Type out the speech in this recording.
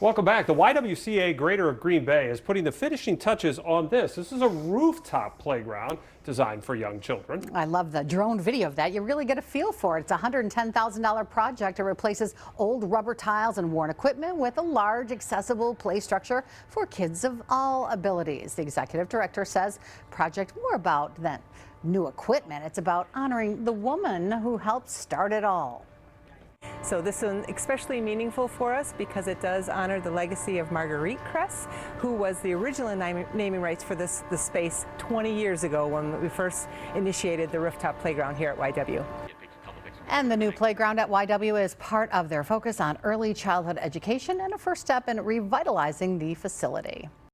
Welcome back. The YWCA Greater Green Bay is putting the finishing touches on this. This is a rooftop playground designed for young children. I love the drone video of that. You really get a feel for it. It's a $110,000 project. It replaces old rubber tiles and worn equipment with a large, accessible play structure for kids of all abilities. The executive director says project more about than new equipment. It's about honoring the woman who helped start it all. So this is especially meaningful for us because it does honor the legacy of Marguerite Kress, who was the original naming rights for the space 20 years ago when we first initiated the rooftop playground here at YW. And the new playground at YW is part of their focus on early childhood education and a first step in revitalizing the facility.